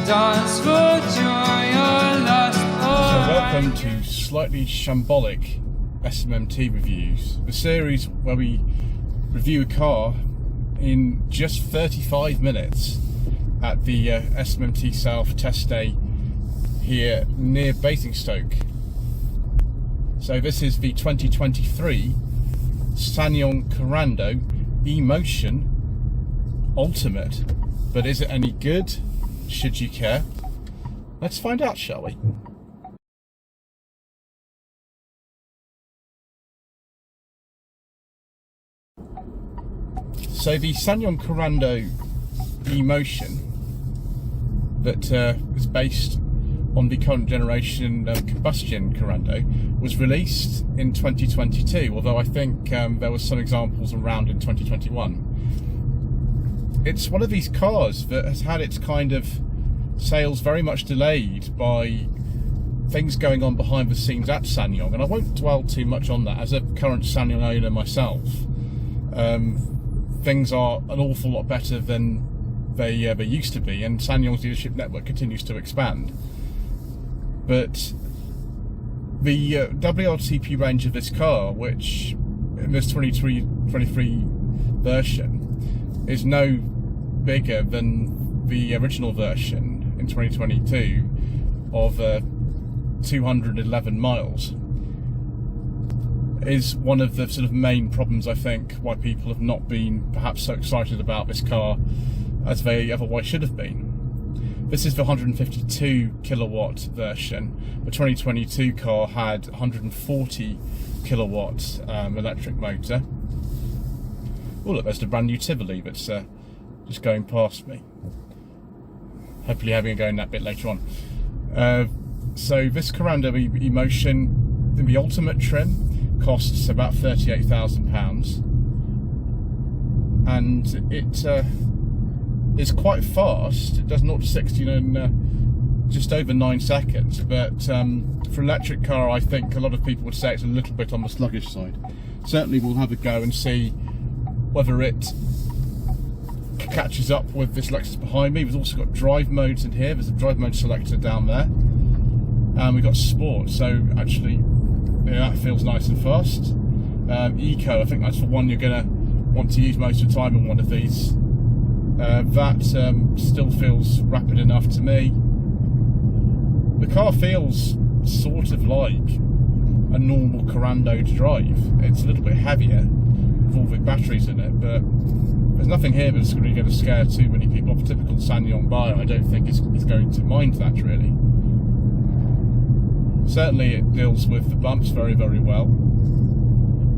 dance for joy, your last So welcome to Slightly Shambolic SMMT Reviews, the series where we review a car in just 35 minutes at the SMMT South test day here near Basingstoke. So this is the 2023 SsangYong Korando E-Motion Ultimate. But is it any good? Should you care? Let's find out, shall we? So the SsangYong Korando E-Motion that is based on the current generation combustion Korando was released in 2022, although I think there were some examples around in 2021. It's one of these cars that has had its kind of sales very much delayed by things going on behind the scenes at SsangYong, and I won't dwell too much on that. As a current SsangYong owner myself, things are an awful lot better than they used to be, and SsangYong's dealership network continues to expand. But the WLTP range of this car, which in this 23 version, is no bigger than the original version in 2022 of 211 miles, is one of the sort of main problems, I think, why people have not been perhaps so excited about this car as they otherwise should have been. This is the 152 kilowatt version. The 2022 car had 140 kilowatt electric motor. Oh look, there's the brand new Tivoli that's just going past me. Hopefully having a go in that bit later on. So this Korando E-Motion in the ultimate trim costs about £38,000, and it is quite fast. It does 0 to 60 in just over 9 seconds, but for an electric car I think a lot of people would say it's a little bit on the sluggish side. Certainly we'll have a go and see whether it catches up with this Lexus behind me. We've also got drive modes in here. There's a drive mode selector down there, and we've got sport, so actually that feels nice and fast. Eco, I think that's the one you're going to want to use most of the time in one of these. That still feels rapid enough to me. The car feels sort of like a normal Korando to drive. It's a little bit heavier with all the batteries in it, but there's nothing here that's really going to scare too many people off. A typical SsangYong buyer, I don't think is going to mind that really. Certainly it deals with the bumps very, very well.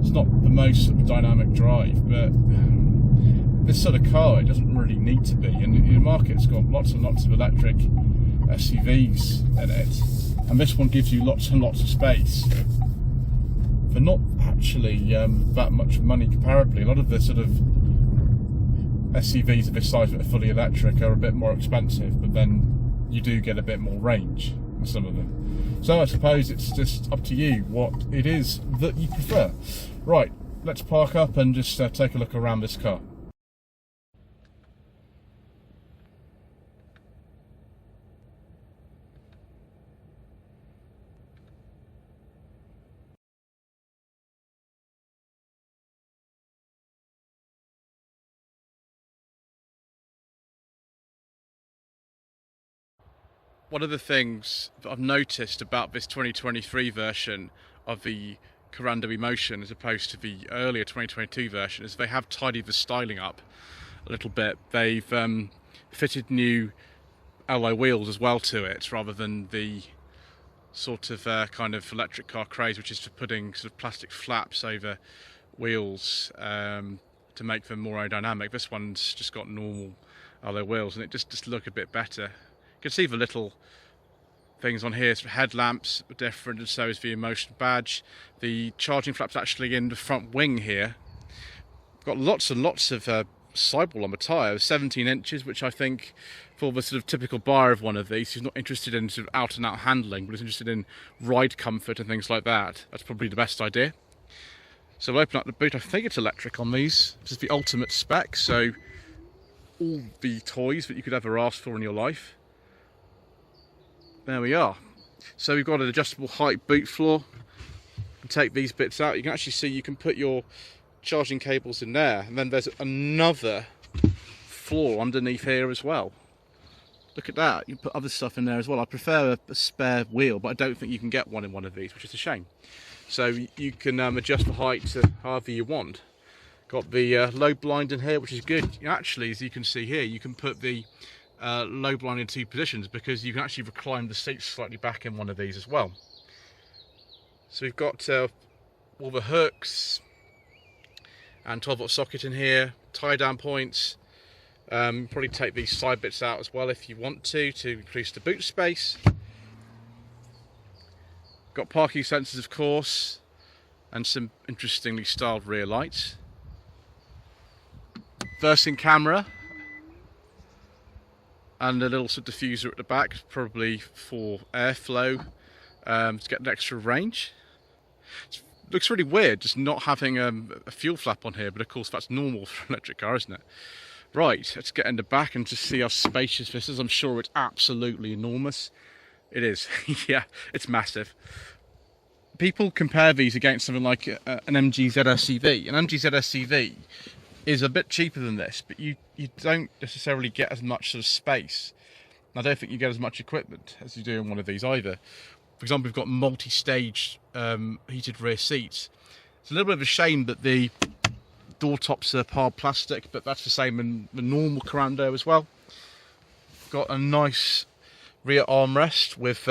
It's not the most sort of dynamic drive, but this sort of car, it doesn't really need to be. And the market's got lots and lots of electric SUVs in it, and this one gives you lots and lots of space for not actually that much money comparably. A lot of the sort of SUVs of this size that are fully electric are a bit more expensive, but then you do get a bit more range in some of them. So I suppose it's just up to you what it is that you prefer. Right, let's park up and just take a look around this car. One of the things that I've noticed about this 2023 version of the Korando E-Motion as opposed to the earlier 2022 version is they have tidied the styling up a little bit. They've fitted new alloy wheels as well to it, rather than the sort of kind of electric car craze, which is for putting sort of plastic flaps over wheels to make them more aerodynamic. This one's just got normal alloy wheels, and it just look a bit better. You can see the little things on here. So headlamps are different, and so is the E-Motion badge. The charging flap's actually in the front wing here. Got lots and lots of sidewall on the tyre, 17 inches, which I think for the sort of typical buyer of one of these who's not interested in sort of out and out handling, but is interested in ride comfort and things like that, that's probably the best idea. So we'll open up the boot. I think it's electric on these. This is the ultimate spec, so all the toys that you could ever ask for in your life There we are. So we've got an adjustable height boot floor. And take these bits out. You can actually see you can put your charging cables in there, and then there's another floor underneath here as well. Look at that. You can put other stuff in there as well. I prefer a spare wheel, but I don't think you can get one in one of these, which is a shame. So you can adjust the height to however you want. Got the low blind in here, which is good. Actually, as you can see here, you can put the low blind in 2 positions, because you can actually recline the seats slightly back in one of these as well. So we've got all the hooks and 12-volt socket in here, tie down points. Probably take these side bits out as well if you want to increase the boot space. Got parking sensors, of course, and some interestingly styled rear lights. Versing camera, and a little sort of diffuser at the back, probably for airflow, to get an extra range. It looks really weird just not having a fuel flap on here, but of course that's normal for an electric car, isn't it? Right, let's get in the back and just see how spacious this is. I'm sure it's absolutely enormous. It is. Yeah, it's massive. People compare these against something like an MG ZSEV. An MG ZSEV is a bit cheaper than this, but you don't necessarily get as much sort of space. I don't think you get as much equipment as you do in one of these either. For example, we've got multi-stage heated rear seats. It's a little bit of a shame that the door tops are hard plastic, but that's the same in the normal Korando as well. Got a nice rear armrest with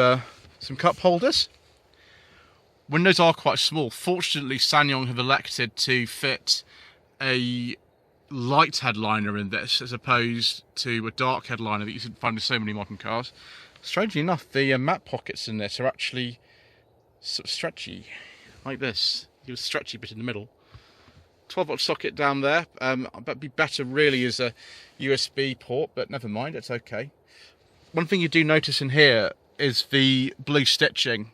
some cup holders. Windows are quite small. Fortunately, SsangYong have elected to fit a light headliner in this as opposed to a dark headliner that you can find in so many modern cars. Strangely enough, the mat pockets in this are actually sort of stretchy, like this. You have a stretchy bit in the middle. 12-volt socket down there. That'd be better really as a USB port, but never mind, it's okay. One thing you do notice in here is the blue stitching,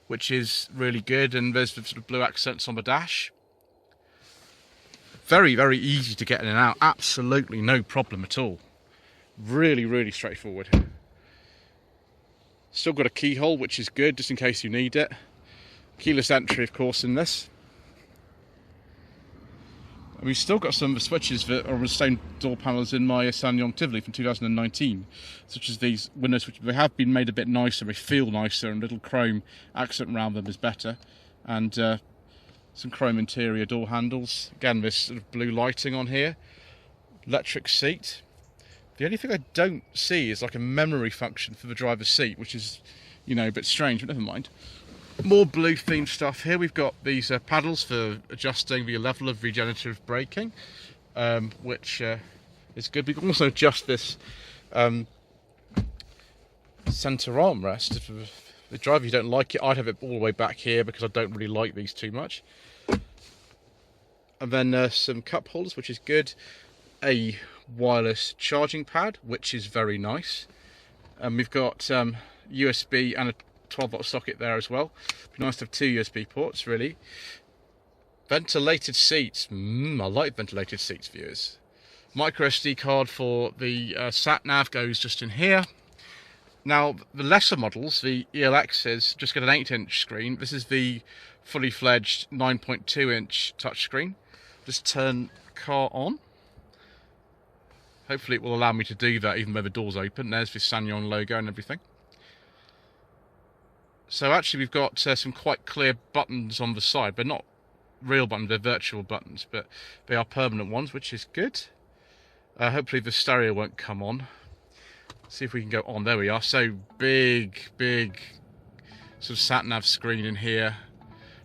which is really good, and there's the sort of blue accents on the dash. Very, very easy to get in and out. Absolutely no problem at all. Really, really straightforward. Still got a keyhole, which is good, just in case you need it. Keyless entry, of course, in this. And we've still got some of the switches that are on the same door panels in my SsangYong Tivoli from 2019, such as these window switches. They have been made a bit nicer, they feel nicer, and a little chrome accent around them is better. And some chrome interior door handles. Again, this sort of blue lighting on here. Electric seat. The only thing I don't see is like a memory function for the driver's seat, which is, you know, a bit strange, but never mind. More blue themed stuff here. We've got these paddles for adjusting the level of regenerative braking, which is good. We can also adjust this centre armrest. If the driver, you don't like it, I'd have it all the way back here because I don't really like these too much. And then some cup holders, which is good. A wireless charging pad, which is very nice. And we've got USB and a 12-volt socket there as well. Be nice to have 2 USB ports, really. Ventilated seats. I like ventilated seats, viewers. Micro SD card for the sat nav goes just in here. Now, the lesser models, the ELXs, just get an 8-inch screen. This is the fully fledged 9.2-inch touchscreen. Just turn car on. Hopefully it will allow me to do that even though the door's open. There's the SsangYong logo and everything. So actually we've got some quite clear buttons on the side. They're not real buttons, they're virtual buttons, but they are permanent ones, which is good. Hopefully the stereo won't come on. See if we can go on. There we are. So big sort of sat-nav screen in here.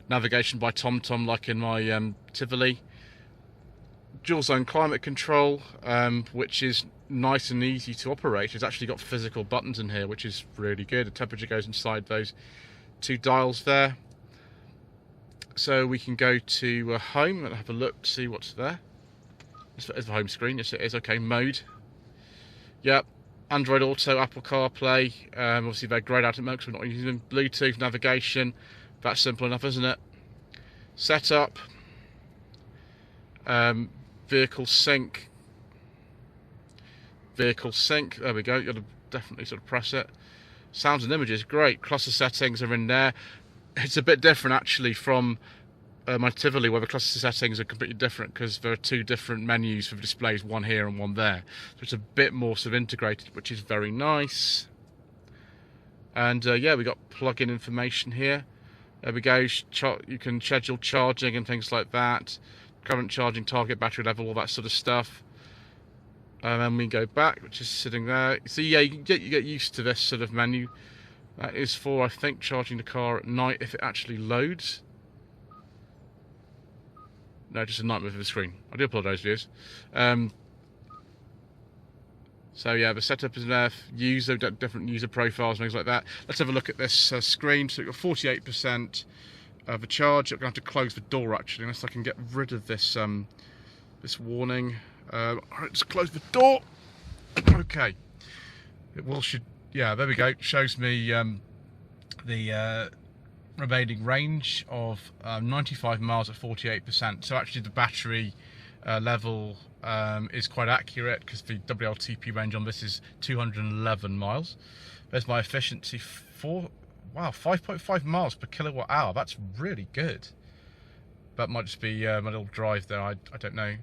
Navigation by TomTom like in my Tivoli. Dual zone climate control, which is nice and easy to operate. It's actually got physical buttons in here, which is really good. The temperature goes inside those 2 dials there. So we can go to home and have a look to see what's there. It's the home screen. Yes, it is. Okay, mode. Yep. Android Auto, Apple CarPlay. Obviously they're grayed out at the moment because we're not using them. Bluetooth, navigation. That's simple enough, isn't it? Setup. Vehicle sync. There we go. You've got to definitely sort of press it. sounds and images, great. Cluster settings are in there. It's a bit different actually from my Tivoli, where the cluster settings are completely different because there are two different menus for the displays, one here and one there. So it's a bit more sort of integrated, which is very nice. And yeah, we got plug-in information here. There we go. You can schedule charging and things like that. Current charging, target battery level, all that sort of stuff. And then we go back, which is sitting there. So yeah, you get used to this sort of menu. That is for, I think, charging the car at night if it actually loads. No, just a nightmare for the screen. I do apologise, viewers. So yeah, the setup is there. User, different user profiles and things like that. Let's have a look at this screen. So we've got 48% of the charge. I'm going to have to close the door actually, unless I can get rid of this this warning. Alright, let's close the door. Okay. Yeah, there we go. It shows me the remaining range of 95 miles at 48%. So actually the battery level is quite accurate because the WLTP range on this is 211 miles. There's my efficiency, 5.5 miles per kilowatt hour. That's really good. That might just be my little drive there, I don't know.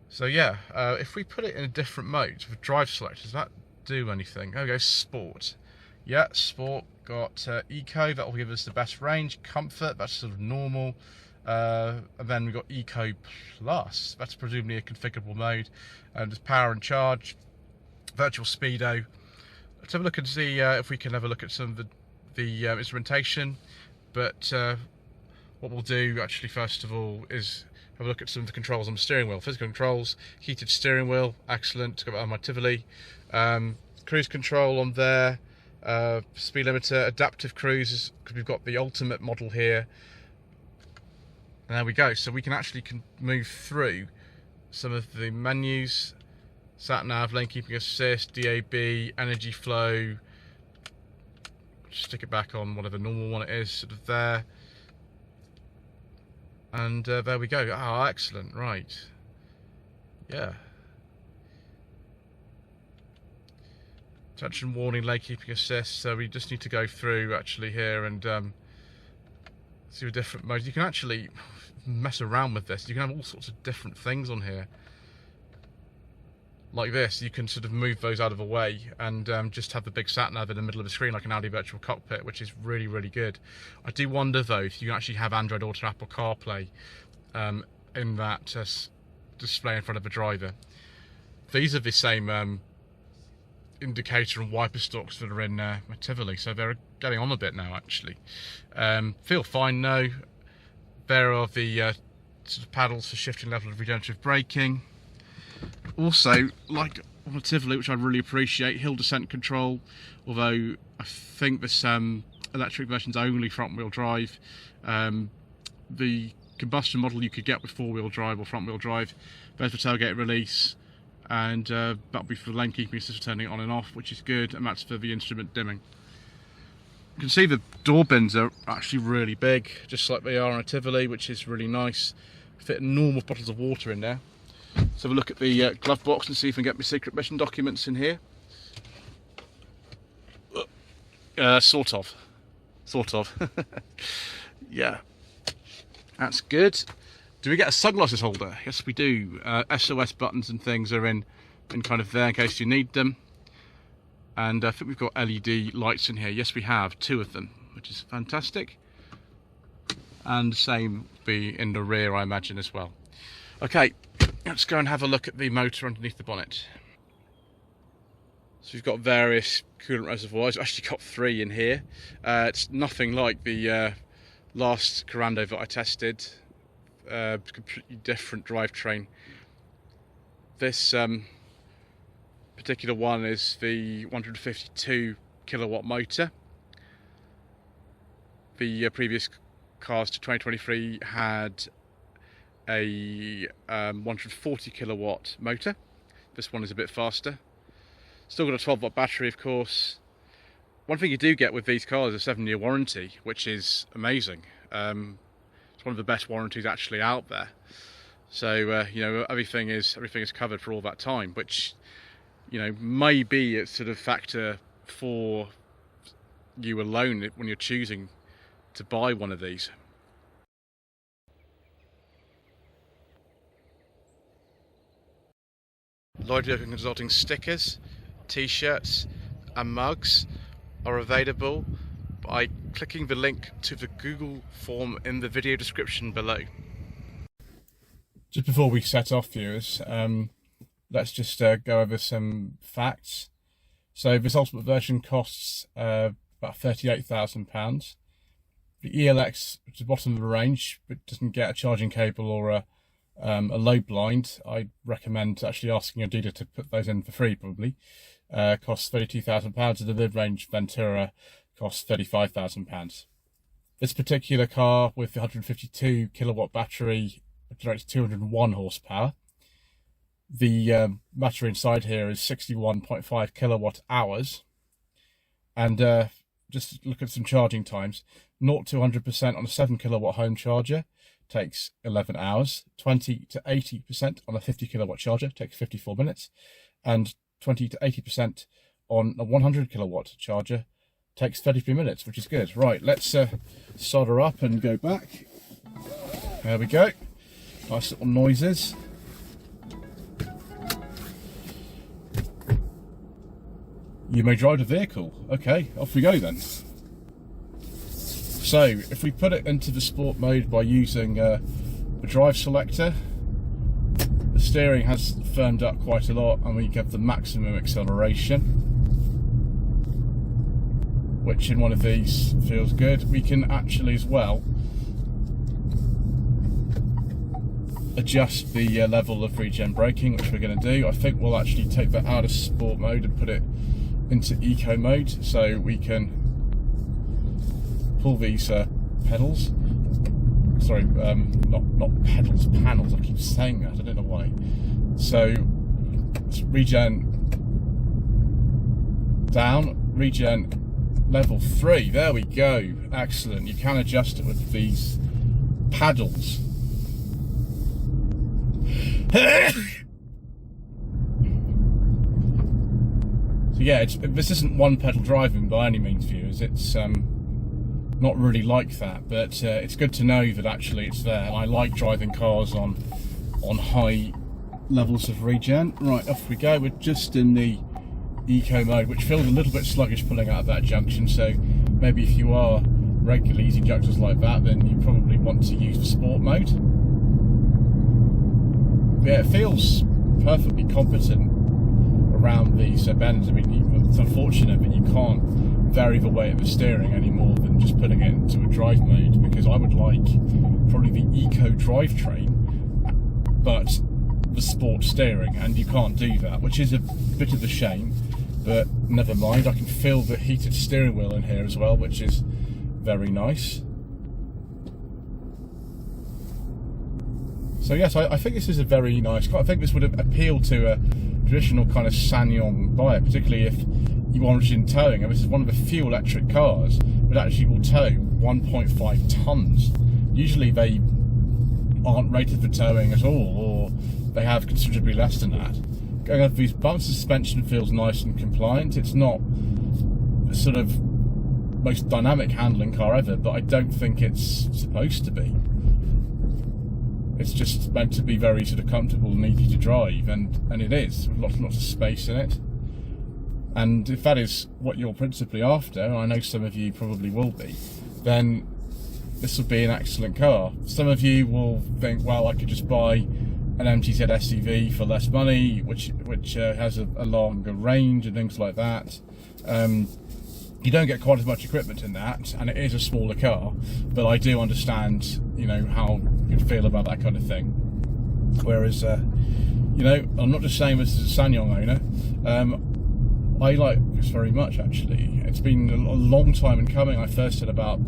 So yeah, if we put it in a different mode, with drive select, does that do anything? There we go, sport. Yeah, sport, got eco, that will give us the best range. Comfort, that's sort of normal. And then we've got eco plus, that's presumably a configurable mode. And there's power and charge, virtual speedo. Let's have a look and see if we can have a look at some of the instrumentation. But what we'll do actually first of all is have a look at some of the controls on the steering wheel. Physical controls, heated steering wheel, excellent. Got that on my Tivoli. Cruise control on there, speed limiter, adaptive cruise, because we've got the ultimate model here. And there we go. So we can actually move through some of the menus. Sat nav, lane keeping assist, DAB, energy flow. Stick it back on whatever normal one it is, sort of there. And there we go. Oh, excellent. Right. Yeah. Attention warning, lane keeping assist. So we just need to go through actually here and see the different modes. You can actually mess around with this. You can have all sorts of different things on here. Like this, you can sort of move those out of the way and just have the big sat nav in the middle of the screen like an Audi Virtual Cockpit, which is really, really good. I do wonder though if you can actually have Android Auto, Apple CarPlay in that display in front of the driver. These are the same indicator and wiper stalks that are in my Tivoli, so they're getting on a bit now actually. Feel fine now. There are the sort of paddles for shifting level of regenerative braking. Also, like on a Tivoli, which I really appreciate, hill descent control, although I think this electric version's only front wheel drive. The combustion model you could get with four-wheel drive or front wheel drive. There's the tailgate release, and that'll be for the lane keeping assist for turning it on and off, which is good, and that's for the instrument dimming. You can see the door bins are actually really big, just like they are on a Tivoli, which is really nice. Fit normal bottles of water in there. Let's have a look at the glove box and see if I can get my secret mission documents in here. Sort of. Yeah, that's good. Do we get a sunglasses holder? Yes, we do. SOS buttons and things are in kind of there in case you need them. And I think we've got LED lights in here. Yes, we have 2 of them, which is fantastic. And the same be in the rear, I imagine, as well. Okay, let's go and have a look at the motor underneath the bonnet. So we've got various coolant reservoirs. We've actually got 3 in here. It's nothing like the last Korando that I tested. Completely different drivetrain. This particular one is the 152 kilowatt motor. The previous cars to 2023 had a 140 kilowatt motor. This one is a bit faster. Still got a 12 watt battery, of course. One thing you do get with these cars is a 7-year warranty, which is amazing. It's one of the best warranties actually out there. So you know, everything is covered for all that time, which, you know, may be a sort of factor for you alone when you're choosing to buy one of these. Lloyd Young Consulting stickers, t-shirts and mugs are available by clicking the link to the Google form in the video description below. Just before we set off, viewers, let's just go over some facts. So this Ultimate version costs about £38,000. The ELX, which is the bottom of the range, but doesn't get a charging cable or a low blind. I recommend actually asking your dealer to put those in for free, probably. Costs £32,000, and the mid-range Ventura costs £35,000. This particular car with the 152 kilowatt battery generates 201 horsepower. The battery inside here is 61.5 kilowatt hours. And just look at some charging times. 0 to 100% on a 7 kilowatt home charger takes 11 hours. 20 to 80% on a 50 kilowatt charger takes 54 minutes. And 20 to 80% on a 100 kilowatt charger takes 33 minutes, which is good. Right, let's solder up and go back. There we go. Nice little noises. You may drive the vehicle. Okay, off we go then. So, if we put it into the sport mode by using the drive selector, the steering has firmed up quite a lot and we get the maximum acceleration, which in one of these feels good. We can actually as well adjust the level of regen braking, which we're going to do. I think we'll actually take that out of sport mode and put it into eco mode, so we can pull these pedals. Sorry, not pedals, panels. I keep saying that. I don't know why. So it's regen down, regen level 3. There we go. Excellent. You can adjust it with these paddles. So yeah, this isn't one pedal driving by any means, viewers. It's not really like that, but it's good to know that actually it's there. And I like driving cars on high levels of regen. Right, off we go. We're just in the eco mode, which feels a little bit sluggish pulling out of that junction. So maybe if you are regularly using junctions like that, then you probably want to use the sport mode. Yeah, it feels perfectly competent around these bends. I mean, it's unfortunate that you can't vary the weight of the steering any more than just putting it into a drive mode, because I would like probably the eco drivetrain, but the sport steering, and you can't do that, which is a bit of a shame, but never mind. I can feel the heated steering wheel in here as well, which is very nice. So yes, I think this is a very nice car. I think this would appeal to a traditional kind of SsangYong buyer, particularly if you wanted in towing. And this is one of the few electric cars that actually will tow 1.5 tons. Usually they aren't rated for towing at all, or they have considerably less than that. Going over these bumps, the suspension feels nice and compliant. It's not the sort of most dynamic handling car ever, but I don't think it's supposed to be. It's just meant to be very sort of comfortable and easy to drive, and it is, with lots and lots of space in it. And if that is what you're principally after, and I know some of you probably will be, then this will be an excellent car. Some of you will think, well, I could just buy an MTZ SUV for less money, which has a longer range and things like that. You don't get quite as much equipment in that, and it is a smaller car, but I do understand, you know, how you'd feel about that kind of thing. Whereas, you know, I'm not just saying this as a SsangYong owner. I like this very much, actually. It's been a long time in coming. I first heard about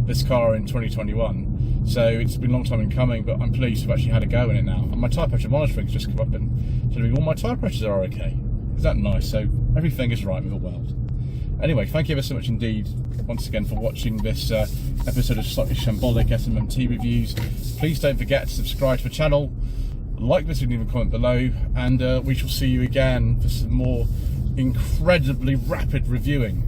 this car in 2021, so it's been a long time in coming, but I'm pleased to have actually had a go in it now. And my tyre pressure monitoring has just come up and told me all my tyre pressures are okay. Is that nice? So everything is right with the world. Anyway, thank you ever so much indeed once again for watching this episode of Slightly Shambolic SMMT reviews. Please don't forget to subscribe to the channel, like this video and comment below, and we shall see you again for some more incredibly rapid reviewing.